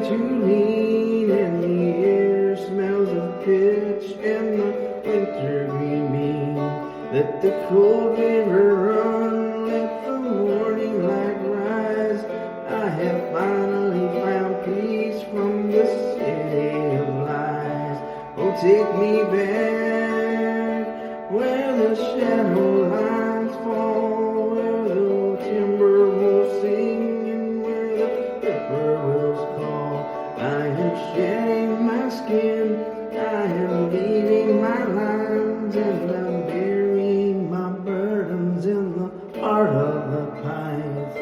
too lean, and the air smells of pitch, and the winter green bean. Let the cold river run, let the morning light rise. I have finally found peace from the city of lies. Oh, take me back where the shadow lines fall, where the timber will sing and where the whippoorwills call. I am shedding my skin, I am leaving my lines, and I'm burying my burdens in the heart of the pines.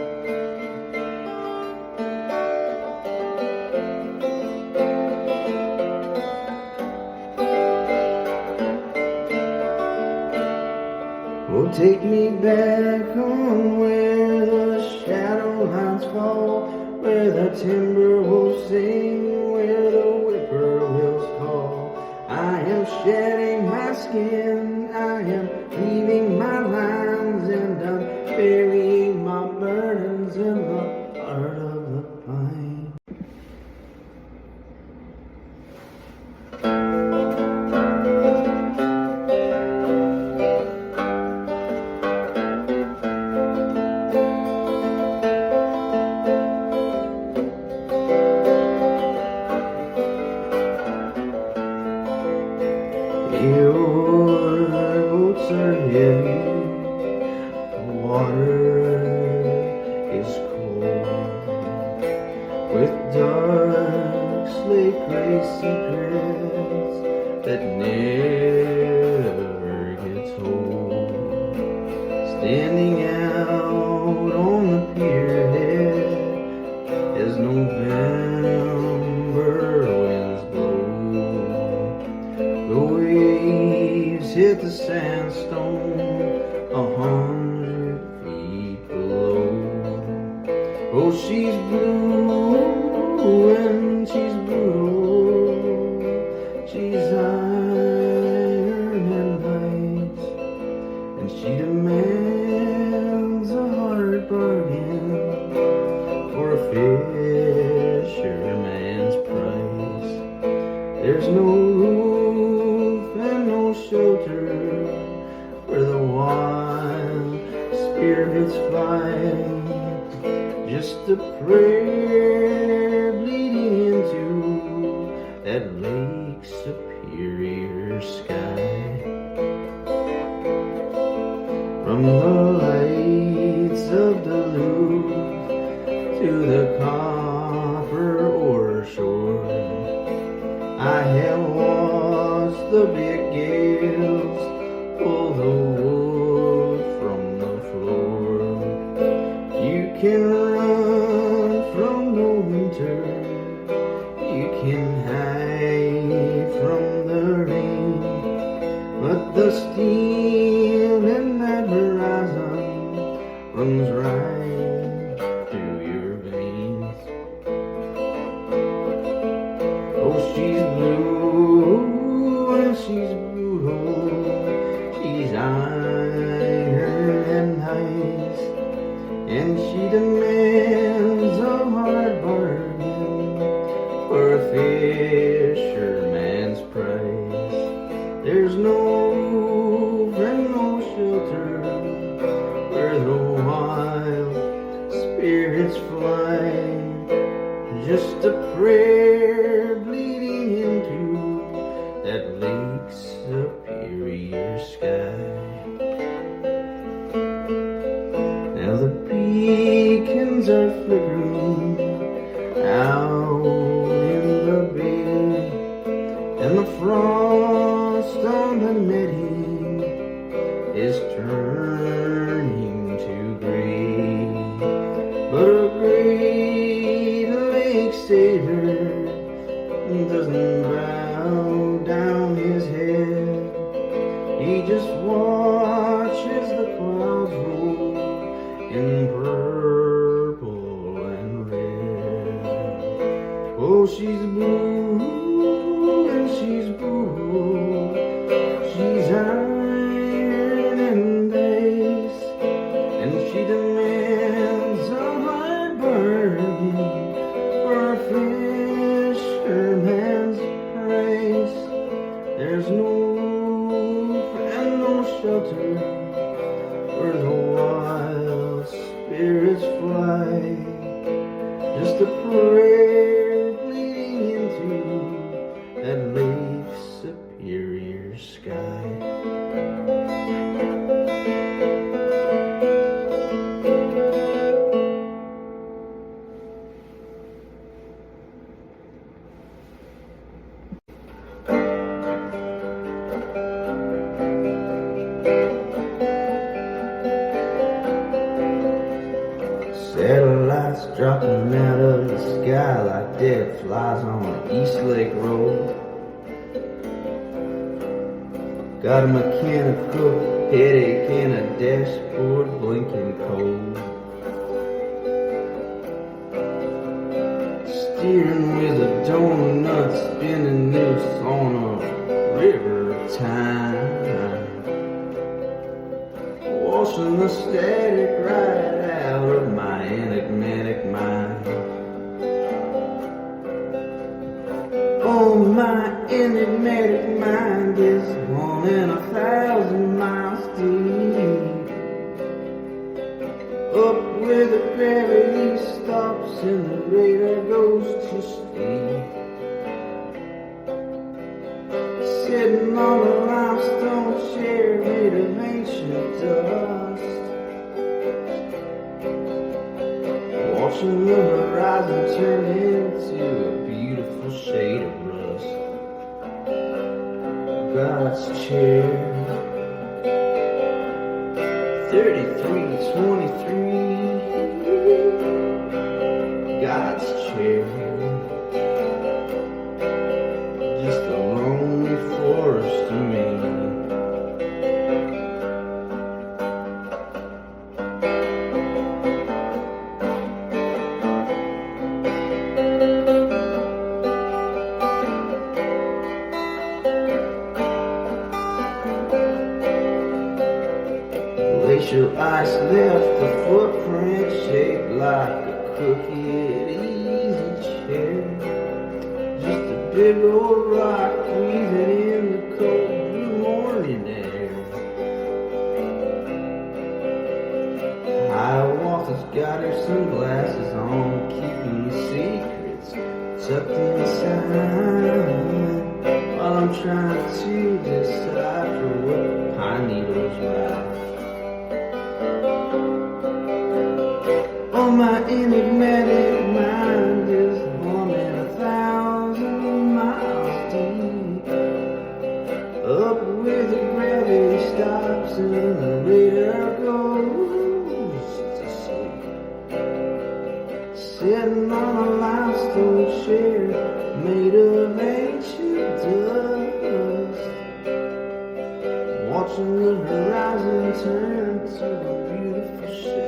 Oh, take me back on where the shadow lines fall, where the timber will sing, where the whippoorwills call. I am shedding my skin, I am leaving my lines, and I'm burying my burdens in the heart of the pine. Your boats are heavy, the water is cold, with dark slate gray secrets that never get told. Standing out on the pierhead as November winds blow, the waves hit the sandstone 100 feet below. Oh, she's blue and she's brutal, she's iron and ice, and she demands a hard bargain for a fisherman's price. There's no shelter where the wild spirits fly, just a prayer bleeding into that Lake Superior sky. From the lights of Duluth to the copper ore shore, I have watched the big gales pull the wood from the floor. You can run from the winter, you can hide from the rain, but the steel in that horizon runs right through your veins. Oh, she's blue and she's brutal, she's iron and ice, and she demands a hard bargain for a fisherman's price. There's no roof and no shelter where the wild spirits fly, just a prayer bleeding into that Lake Superior sky. Now the beacons are flickering out in the bay, and the frost on the netting is turning to gray, but a great lake sailor doesn't bow down his head. He just watches the clouds roll in purple and red. Oh, she's blue and she's blue, she's iron and ice, and she demands a hard bargain for a flies on East Lake Road. Got a mechanical headache and a dashboard blinking cold. Steering with a donut spinning noose on a river of time. Washing the static right out of my enigmatic mind. Oh, my enigmatic mind is 1,000 miles deep. Up where the gravity stops and the radar goes to sleep. Sitting on a limestone chair made of ancient dust, watching the horizon turn into a beautiful shade of rust. God's chair, 3323. God's chair, just a lonely forest to me. Glacial ice left a footprint shaped like a crooked easy chair. Just a big old rock breathing in the cold morning air. Hiawatha's got her sunglasses on, keeping the secrets tucked inside, while I'm trying to decipher what pine needles write. Oh, my enigmatic mind is 1,000 miles deep. Up where the gravity stops and the radar goes to sleep. Sitting on a limestone chair made of ancient dust, watching the horizon turn to a beautiful shade.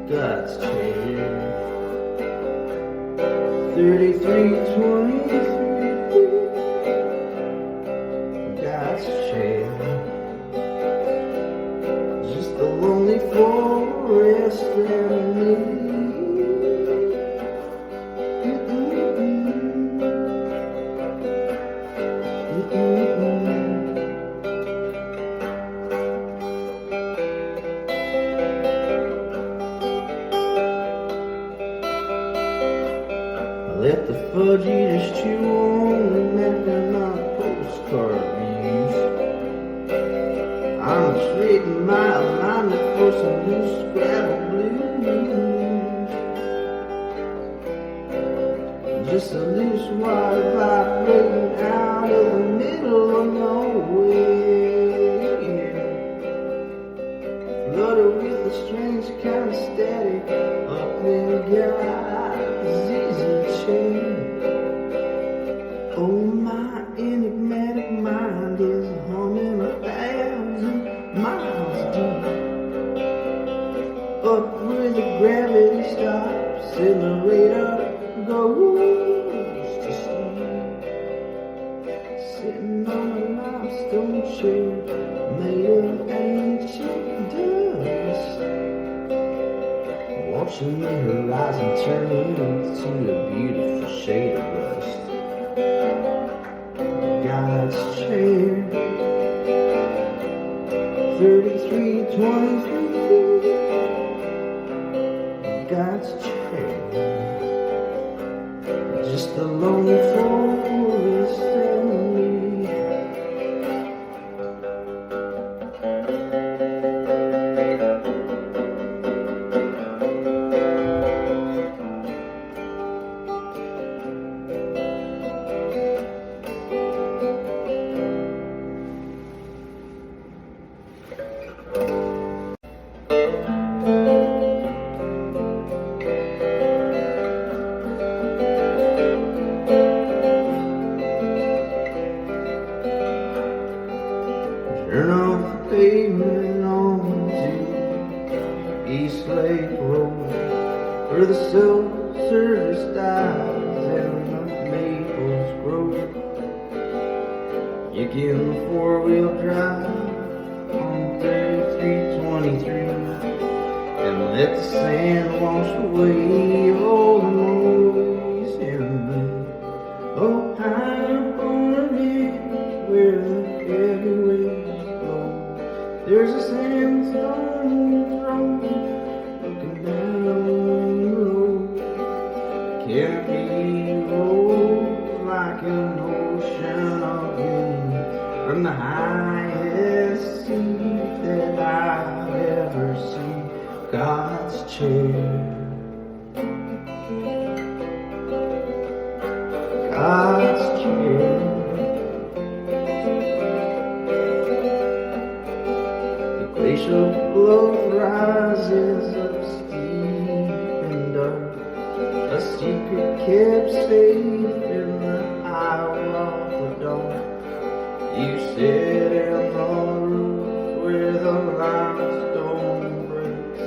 God's chair, 3323. God's chair, just a lonely forest and me. Let the fudge eaters chew on the napkin on postcard views. I'm trading my alignment for some new Scrabble blues. Just a loose wire vibrating out of the middle of nowhere, flooded with a strange kind of static up in God's easy chair. Oh, my enigmatic mind is humming 1,000 miles deep. Up where the gravity stops and the radar goes to sleep. Sitting on a limestone chair made of ancient dust, watching the horizon turn into a beautiful shade of rust. God's chair, 3323. God's chair, just a lonely forest and me. service dies and the maples grow. You get in the four-wheel drive on 3323 and let the sand wash away all the noise in the high up on the ridge where the heavy winds blow. There's a sandstone throne looking down the road. Can it be rolled like an ocean of green from the highest sea that I've ever seen? God's chair, God's chair. The glacial bluff rises up steep and dark, a secret kept safe in the eye of the dawn. You sit in the roof where the limestone breaks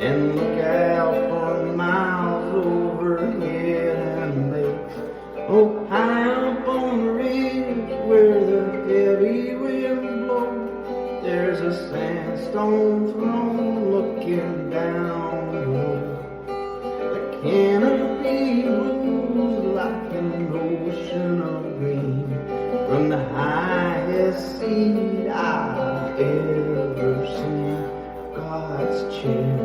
and look out for miles overhead and lakes. Oh, high up on the ridge where the heavy winds blow, there's a sandstone throne looking down low. The canopy rolls like an ocean of green from the highest seat I've ever seen. God's chair,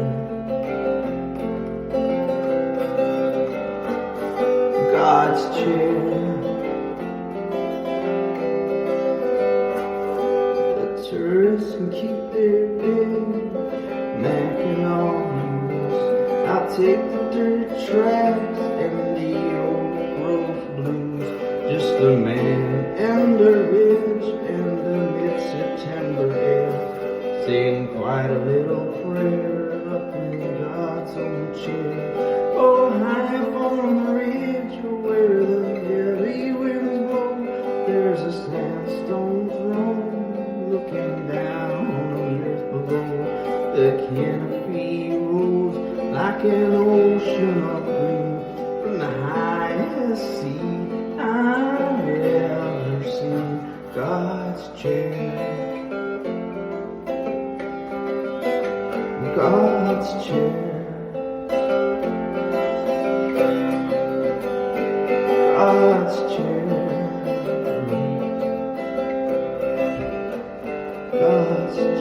God's chair. The tourists can keep their day knocking on the roof. I'll take the dirt tracks and the old growth blues. Just the man and the ridge and the mid-September air, saying quite a little prayer up in God's own chair. Oh, high up on the ridge where the heavy winds blow, there's a sandstone throne looking down on the earth below. The canopy rolls like an ocean of green from the highest sea I've ever seen. God's chair, God's chair, God's chair, God's chair.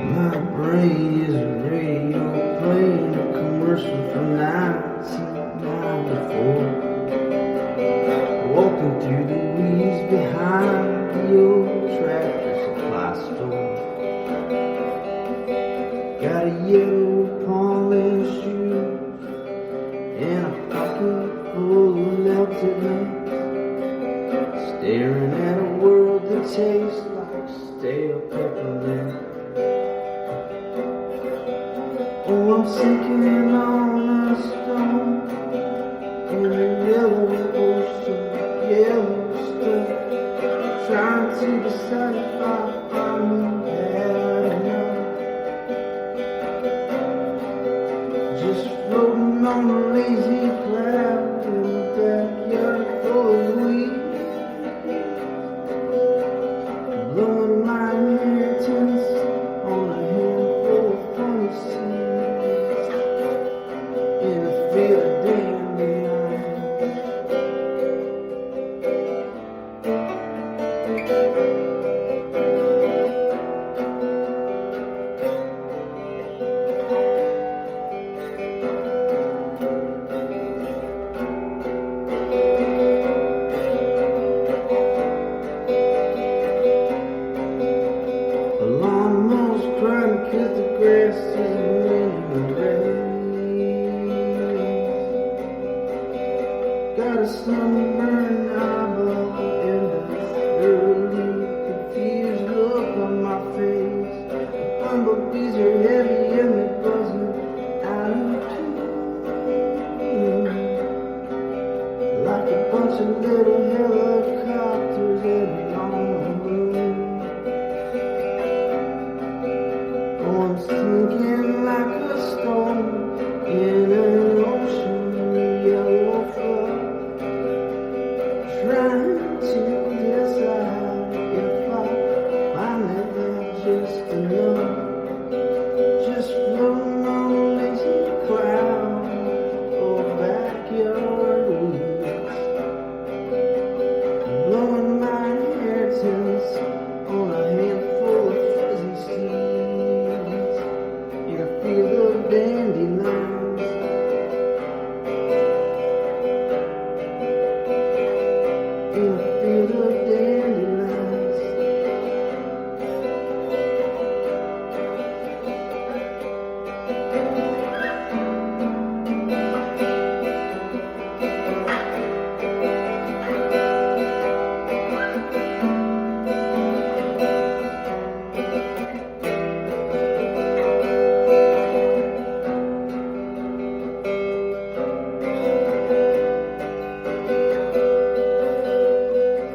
My brain is a radio playing a commercial from 1994. Walking through the weeds behind the old tractor supply store. Got a yellow Pauline shoe and a pocket full of melted nuts. Staring at a world that tastes like stale peppermint. Oh, I'm sinking on a stone in a yellow ocean, yellow stuff, trying to decide if I finally had enough. Just floating on a lazy cloud in the backyard full of weeds, blowing my inheritance on a handful of funny seeds. 'cause the grass is winning the race. Got a sunburned eyeball and a thoroughly confused look on my face. The bumblebees are heavy and they're buzzing out of tune, like a bunch of little helicopters in a long moon. Oh, I'm sinking like a stone in an ocean of yellow flood, trying to decide if I finally had just enough. Just floating on a lazy cloud or backyard weeds, blowing my inheritance on a handful of fuzzy seeds in a field of dandelions. In a field of dandelions.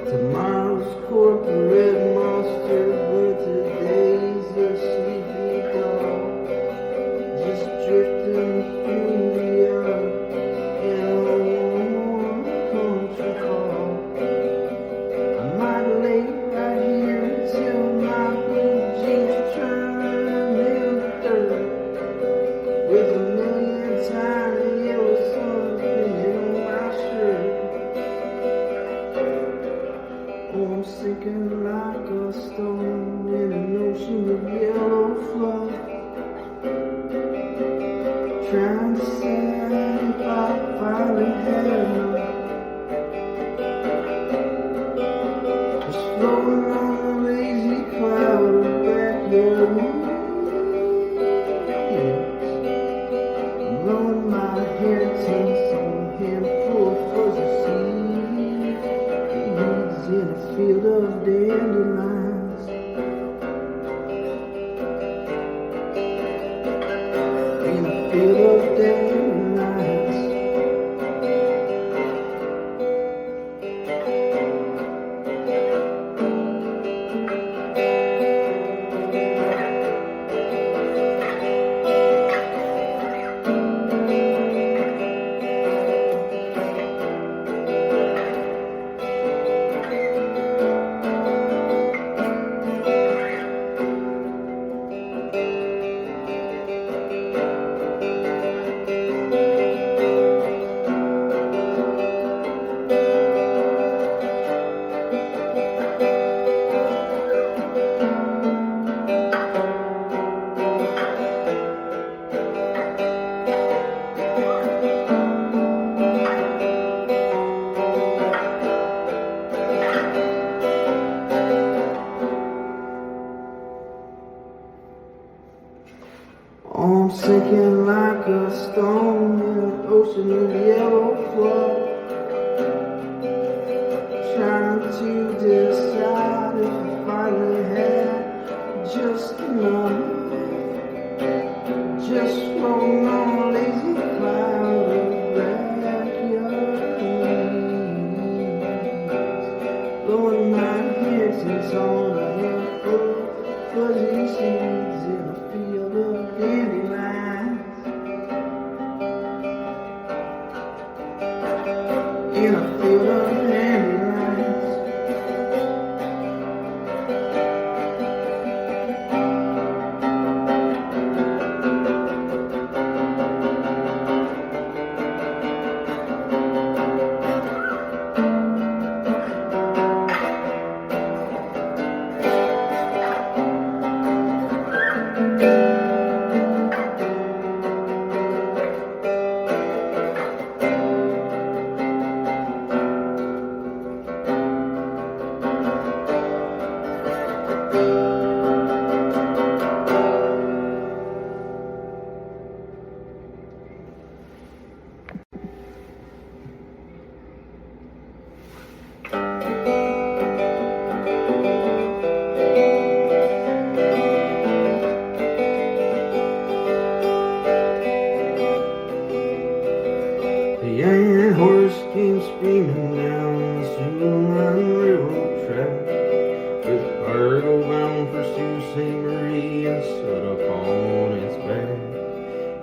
Tomorrow's corporate monster, but today's a sleepy dog, just drifting through the yard in a warm country call. I might lay right here until my blue jeans turn into dirt, with a million tiny yellow suns in my shirt. Oh, I'm sinking like a stone in an ocean of yellow flood, trying to decide if I finally had enough. Just floating on a lazy cloud of backyard weeds, blowing my inheritance on a handful of fuzzy seeds in a field of dandelions. In a field of dandelions. I'm sinking like a stone in an ocean of yellow flood, trying to decide if I finally had just enough. Just floating on a lazy cloud of backyard weeds, blowing my inheritance on a handful of fuzzy seeds in a field of dandelions. In a field of dandelions.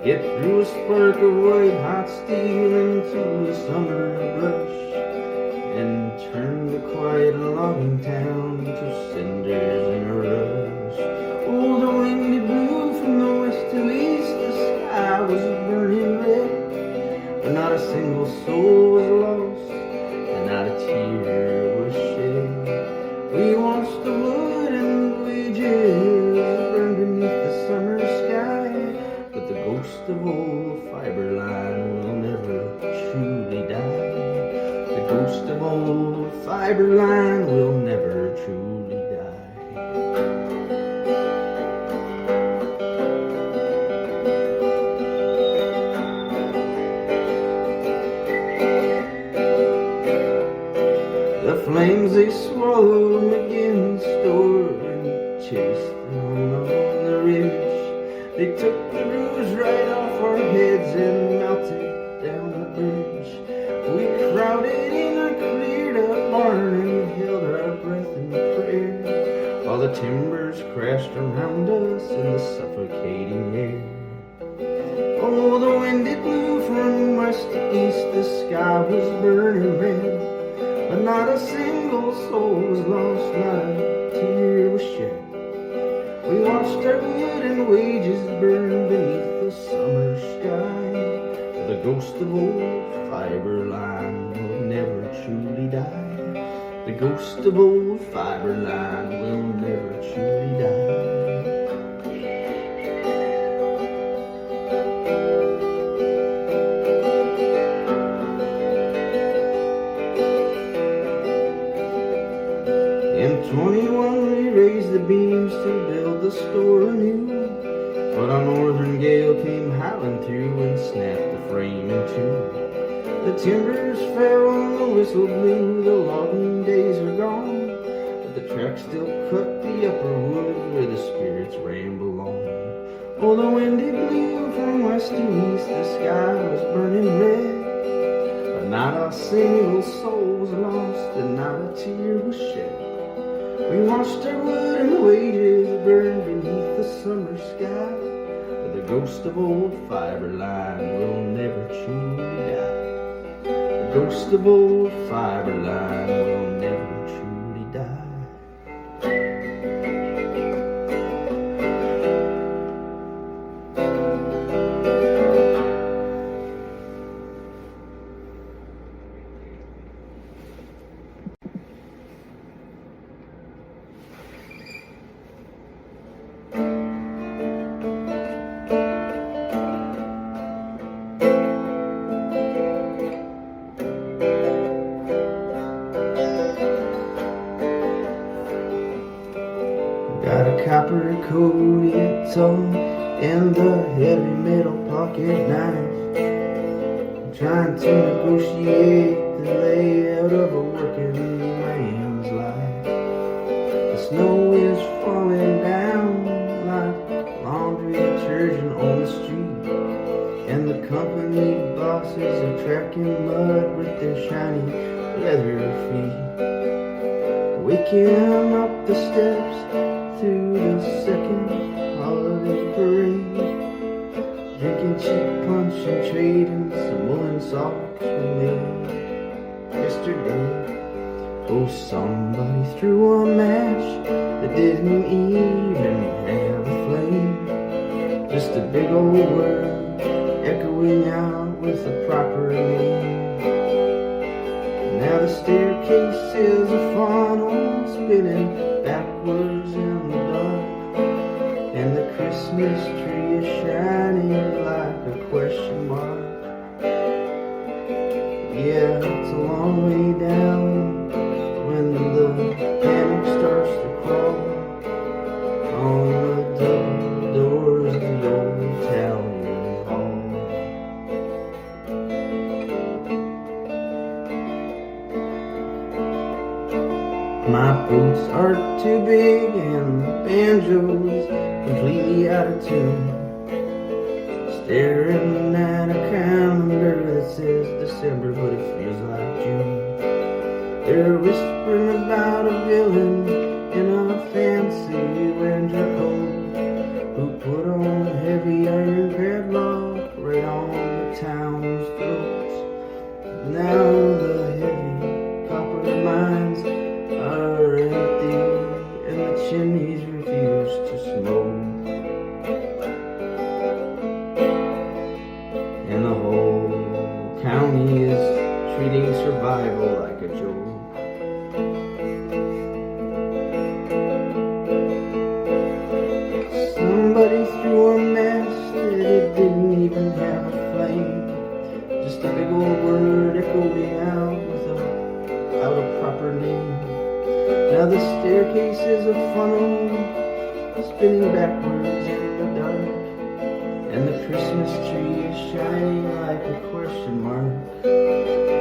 Get through a spark of white hot steel into the summer rush, and turn the quiet logging town to cinders in a rush. Oh, the wind it blew from the west to east, the sky was burning red, but not a single soul was lost, and not a tear was shed. We watched the wood and the wages burn beneath the summer sky, but the ghost of old fiber line will never truly die. The ghost of old fiber line will never truly die. The flames they swallowed McGinn's store and chased them on the ridge. They took the roofs right off our heads and melted down the bridge. We crowded in a cleared up barn and held our breath in prayer, while the timbers crashed around us in the suffocating air. Oh, the wind it blew from west to east, the sky was burning red, but not a single soul was lost, not a tear was shed. We watched our wood and wages burn beneath the summer sky. The ghost of old fiber line will never truly die. The ghost of old fiber line will never truly die. In 21 we raised the beams to build the store anew, but a northern gale came howling through and snapped the frame in two. The timbers fell and the whistle blew, the logging days are gone, but the track still cut the upper wood where the spirits ramble on. Oh, the wind it blew from west to east, the sky was burning red, but not a single soul was lost and not a tear was shed. We watched our wood and wages burn beneath the summer sky, but the ghost of old fiber line will never truly die. The ghost of old fiber line will never truly die. Got a copper coated tongue and a heavy metal pocket knife. I'm trying to negotiate the layout of a working man's life. The snow is falling down like laundry detergent on the street, and the company bosses are tracking mud with their shiny leather feet. Waking up the steps through the second holiday parade, drinking cheap punch and trading some woolen socks we made yesterday. Oh, somebody threw a match that didn't even have a flame, just a big old word echoing out with a proper name. Now the staircase is a funnel spinning backwards in the dark, and the Christmas tree is shining like a question mark. Yeah, it's a long way down when the panic starts to crawl on the double doors of the old town hall. My boots are too big and the banjo's completely out of tune, staring at a calendar that says December but it feels like June. They're whispering about a villain in a fancy winter coat who put on heavy iron dreadlocks Bible like a joke. Somebody threw a match that it didn't even have a flame, just a big old word echoing out a proper name. Now the staircase is a funnel spinning backwards in the dark, and the Christmas tree is shining like a question mark.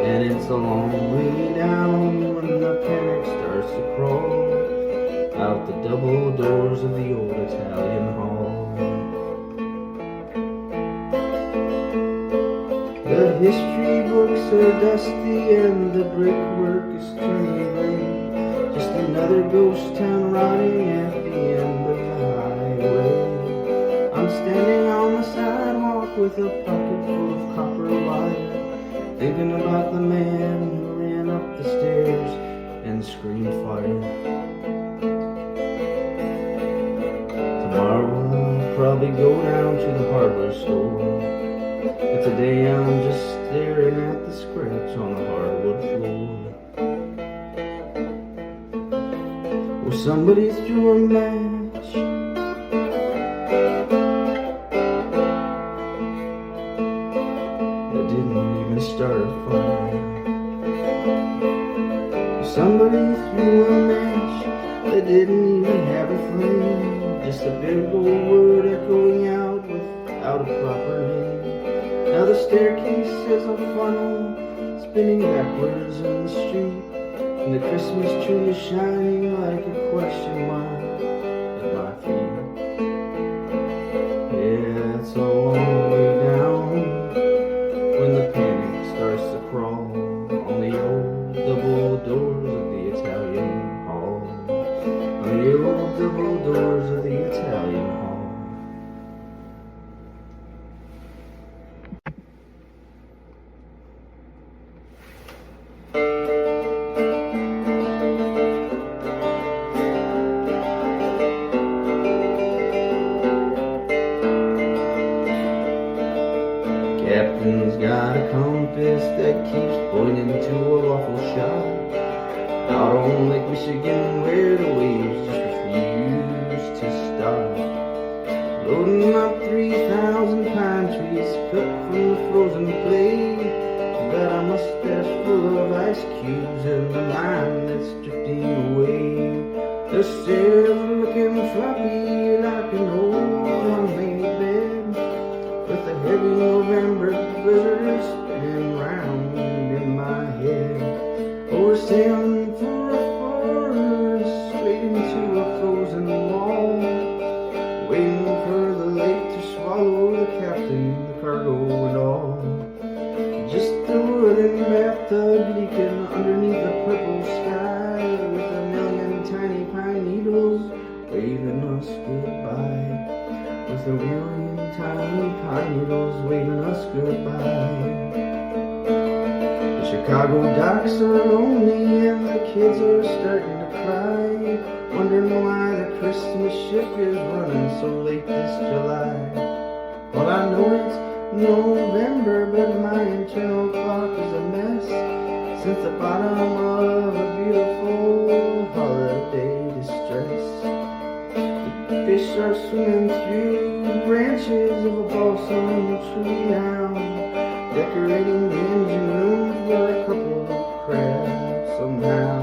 And it's a long way down when the panic starts to crawl out the double doors of the old Italian hall. The history books are dusty and the brickwork is turning gray, just another ghost town rotting at the end of the highway. I'm standing on the sidewalk with a pocket full of copper wire, thinking about the man who ran up the stairs and screamed fire. Tomorrow I'll probably go down to the hardware store, but today I'm just staring at the scratch on the hardwood floor. Well, somebody threw a match that didn't even start a fire. Somebody threw a match that didn't even have a flame, just a big old word echoing out without a proper name. Now the staircase is a funnel spinning backwards in the street, and the Christmas tree is shining like a question mark at my feet. Yeah, it's a long way down when the panic starts to crawl on the old double doors of the Italian hall, on the old double doors of the Italian hall. Captain's got a compass that keeps pointing to a lawful shot out on Lake Michigan, where the waves just refuse to stop. Loading up 3,000 pine trees cut from the frozen clay, got a mustache full of ice cubes and a mind that's drifting away. The stairs are looking floppy like an old unmade bed, with a heavy November blizzard spinning round in my head. Oh, we're sailing through a forest straight into a frozen wall, waiting for the lake to swallow the captain, the cargo and all. Just a wooden bathtub leaking underneath a purple sky, with a million tiny pine needles waving us goodbye, with a million tiny pine needles waving us goodbye. The Chicago docks are lonely and the kids are starting to cry, wondering why the Christmas ship is running so late this July. Well, I know it's November, but my internal clock is a mess since the bottom of a beautiful holiday distress. The fish are swimming through branches of a balsam tree now, decorating the engine room with a couple of crabs somehow.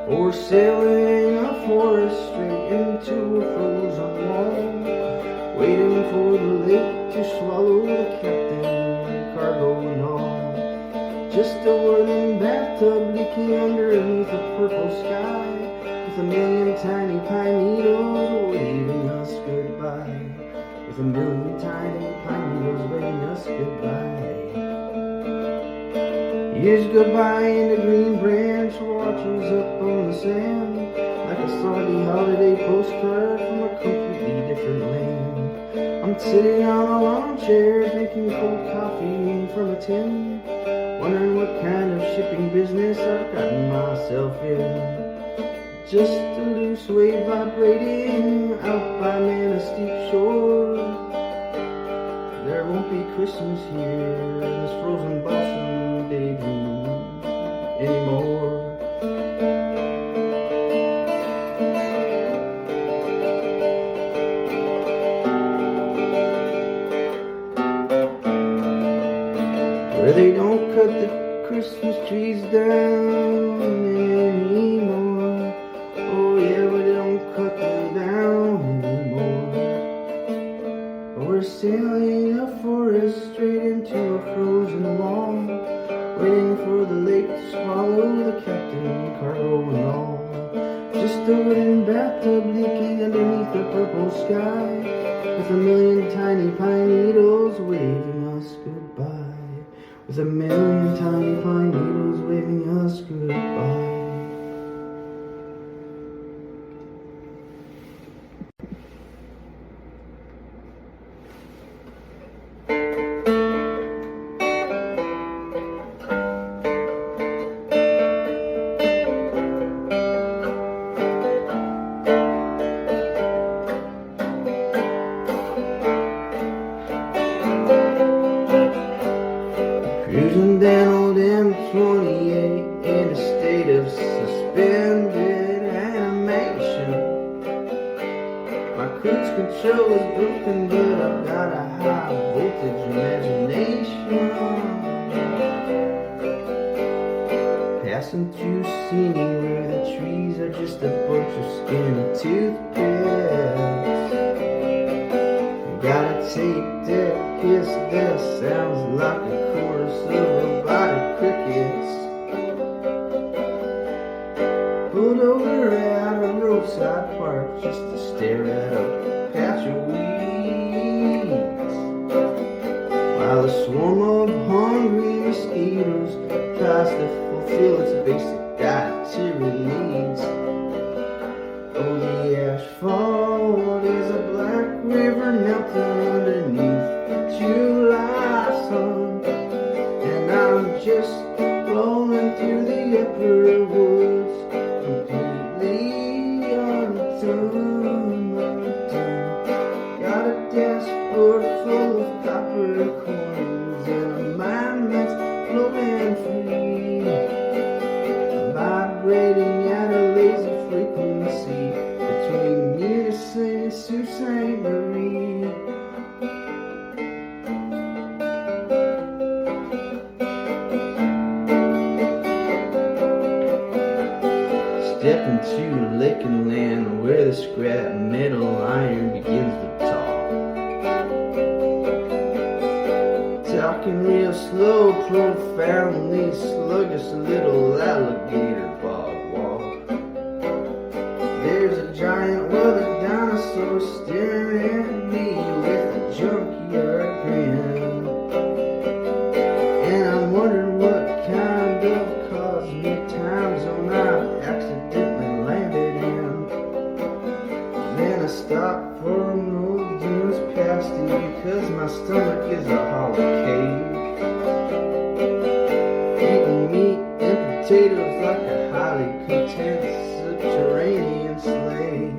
Or sailing a forest straight into a frozen wall, waiting for the lake to swallow the captain, cargo and all. Just a wooden bathtub leaking underneath a purple sky, with a million tiny pine needles waving us goodbye, with a million tiny pine needles waving us goodbye. Years go by and the green branch watches up on the sand, like a soggy holiday postcard from a completely different land. I'm sitting on a lawn chair drinking cold coffee from a tin, wondering what kind of shipping business I've gotten myself in. Just a loose wave vibrating out by Manistee shore. There won't be Christmas here in this frozen balsam daydream anymore. Where they don't cut the Christmas trees down anymore. Oh yeah, where they don't cut them down anymore. We're sailing a forest straight into a frozen wall, waiting for the lake to swallow the captain, cargo and all. Just a wooden bathtub leaking underneath a purple sky, with a million tiny pine needles waving us goodbye. With a million tiny pine needles waving us goodbye. Cruising down old M28 in a state of suspended animation. My cruise control is broken, but I've got a high voltage imagination. Passing through scenery where the trees are just a bunch of skinny toothpicks. Got a tape deck kiss that sounds like a chorus of robotic crickets. Pulled over at a roadside park just to stare at a patch of weeds, while a swarm of hungry mosquitoes tries to fulfill its basic dietary needs. Oh, the asphalt is a black river melting underneath the July sun, and I'm just rolling through the upper woods, completely undone. Got a dashboard full of copper coins and a mind that's floating free, vibrating at a lazy frequency between Unison and Sault Ste. Marie. Step into lake and land where the scrap metal iron begins to talk. Talking real slow, profoundly sluggish little alligator bog walk. There's a giant weathered dinosaur staring at me with a junkyard grin, and I'm wondering what kind of cosmic time zone I accidentally landed in. Then I stopped for an old dude's pasty because my stomach is a hollow cave, eating meat and potatoes like a highly content subterranean slave.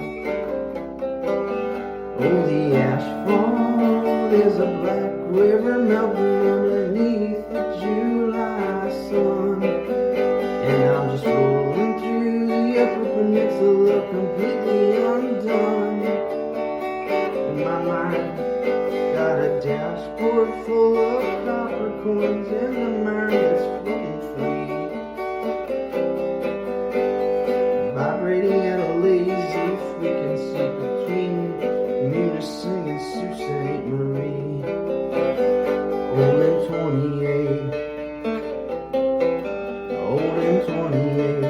Oh, the asphalt is a black river melting underneath the July sun, and I'm just rolling through the upper peninsula completely undone. In my mind, got a dashboard full of copper coins and a mind that's floating free, vibrating at a lazy frequency between Unison and Sault Ste. Marie. Old M28, old M28.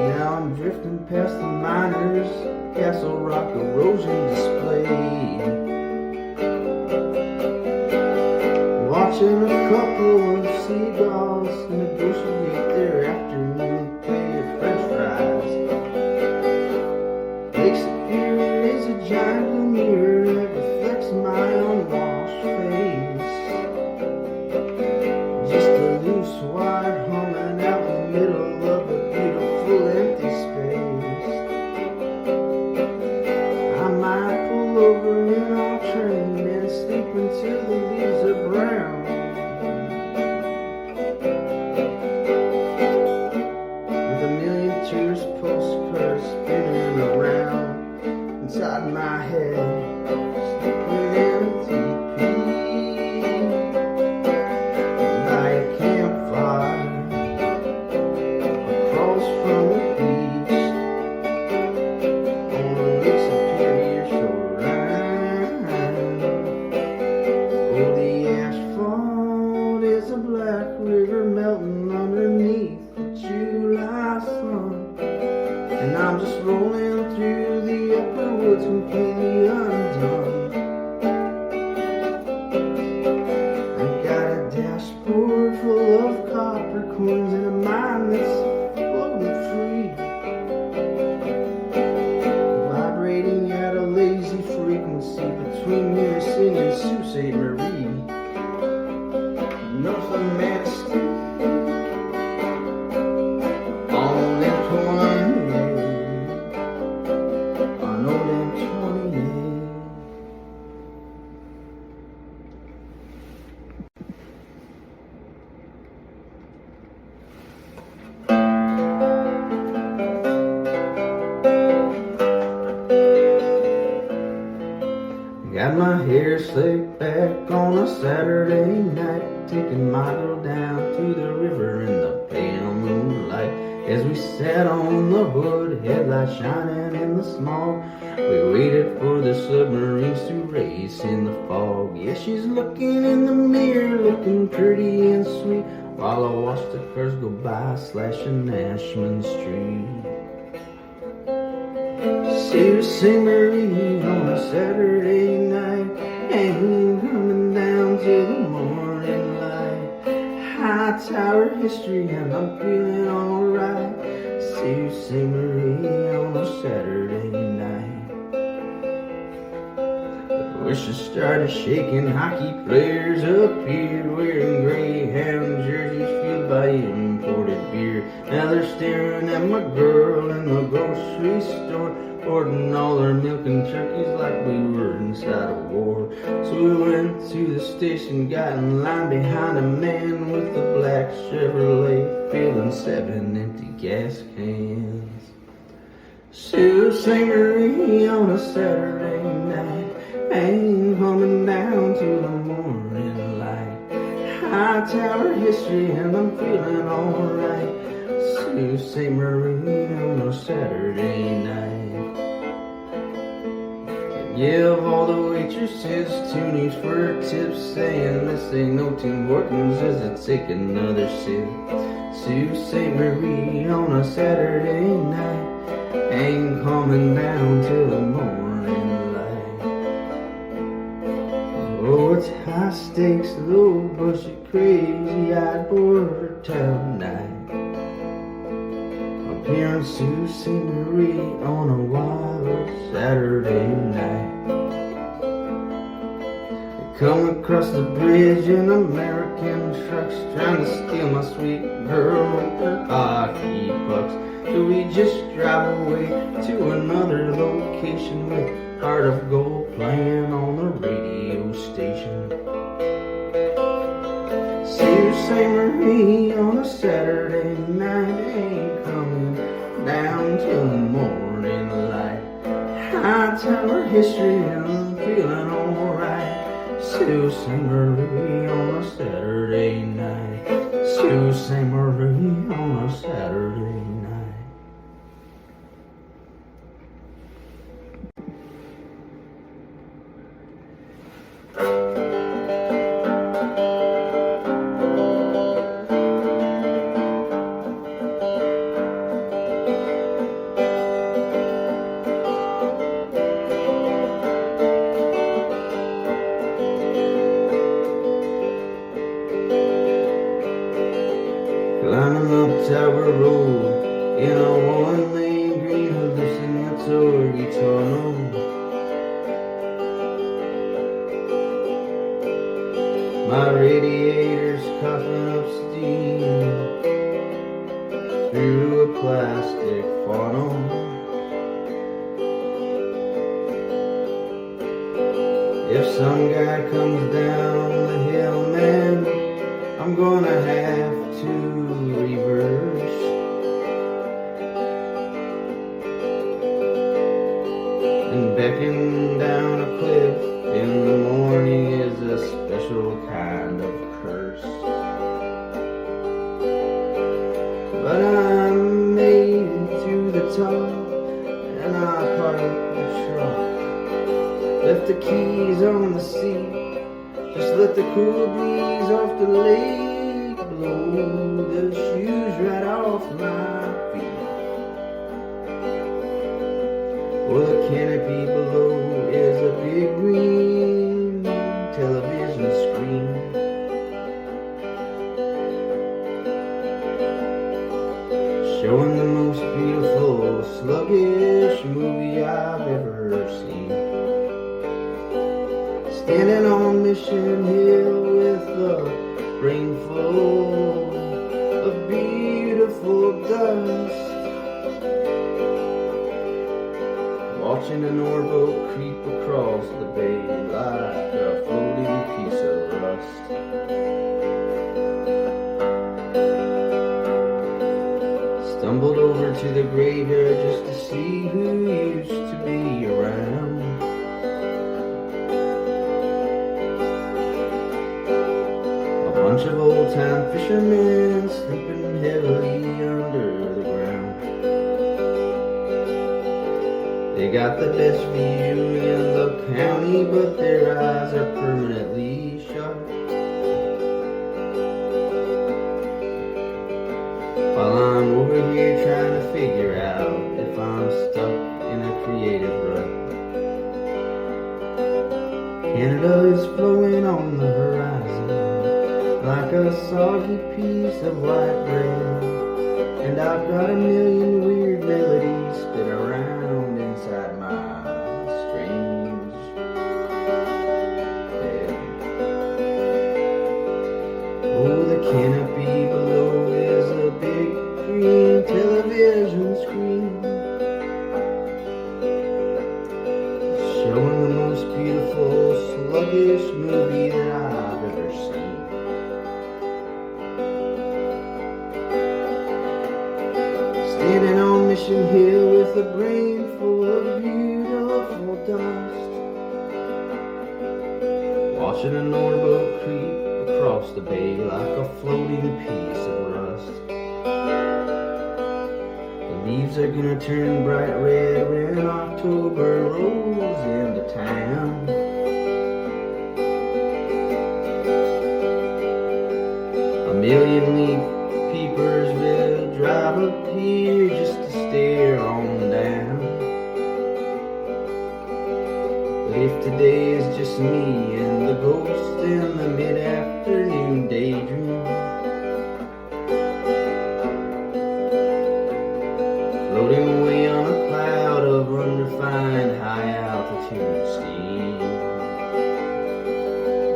Now I'm drifting past the miners' Castle Rock erosion display, watching a couple of seagulls negotiate their afternoon pay at French fries. Lake Superior is a giant blue mirror that reflects my unwashed face. Just a loose wire humming out in the middle of a beautiful empty space. I might pull over in our train and sleep until the leaves are brown. came here singing Sault Ste. Marie, north of Manistee, on them 28, on them 28. Got my hair slicked back on a Saturday night, taking my girl down to the river in the pale moonlight. As we sat on the hood, headlights shining in the smog, we waited for the submarines to race in the fog. Yeah, she's looking in the mirror, looking pretty and sweet, while I watched the cars go by, slashing Ashman Street. Sault Ste. Marie on a Saturday night, ain't coming down till the morning light. High tower history and I'm feeling alright. Sault Ste. Marie on a Saturday night. The bushes started shaking, hockey players appeared wearing Greyhound jerseys fueled by imported beer. Now they're staring at my girl in the grocery store, ordering all our milk and turkeys like we were inside a war. So we went to the station, got in line behind a man with a black Chevrolet, filling 7 empty gas cans. Sault Ste. Marie on a Saturday night, ain't coming down to the morning light. High tower history and I'm feeling alright. Sault Ste. Marie on a Saturday night. Give all the waitresses tunies for tips, saying this ain't no Tim Hortons as I take another sip. Sault Ste. Marie on a Saturday night, ain't coming down till the morning light. Oh, it's high stakes, low budget, crazy-eyed border town night. Here in Sault Ste. Marie on a wild Saturday night. They come across the bridge in American trucks, trying to steal my sweet girl with her hockey pucks. So we just drive away to another location with Heart of Gold playing on the radio station. Sault Ste. Marie on a Saturday night, ain't coming down till the morning light. High tower history and I'm feeling alright. Sault Ste. Marie on a Saturday night. Sault Ste. Marie on a Saturday night. Climbing up Tower Road in a one-lane green hallucinatory tunnel. My radiator's coughing up steam through a plastic funnel. If some guy comes down the hill, man, I'm gonna have to reverse and beckon down a cliff in the morning is a special kind of curse. But I made it to the top and I parked the truck, left the keys on the seat, just let the cool breeze off the lake blow the shoes right off my feet. Well, the canopy below is a big green television screen, showing the most beautiful, sluggish movie I've ever seen. Standing on Mission Hill with a brain full of beautiful dust, watching an oarboat creep across the bay like a floating piece of rust. Stumbled over to the graveyard just to see who used to be around. A bunch of old-time fishermen sleeping heavily under the ground. They got the best view in the county, but their eyes are permanently shut. While I'm over here trying to figure out if I'm stuck in a creative rut. Canada is flowing on the horizon like a soggy piece of white bread, and I've got a million weird melodies spin around inside my strange head. Oh, the canopy below is a big green television screen, showing the most beautiful sluggish movie that I've ever seen. Standing on Mission Hill with a brain full of beautiful dust, watching an oarboat creep across the bay like a floating piece of rust. The leaves are gonna turn bright red when October rolls into town. A million leaf peepers will drive up here just to stare on down. But if today is just me and the ghost in the mid-afternoon daydream, floating away on a cloud of unrefined high-altitude steam.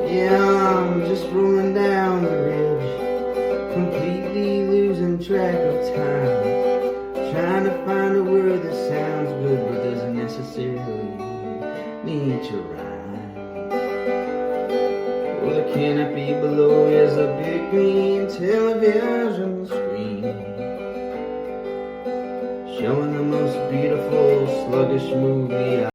Yeah, I'm just rolling down the ridge, completely losing track of time, trying to find a word that sounds good but doesn't necessarily need to rhyme. Oh, the canopy below is a big green television screen, showing the most beautiful sluggish movie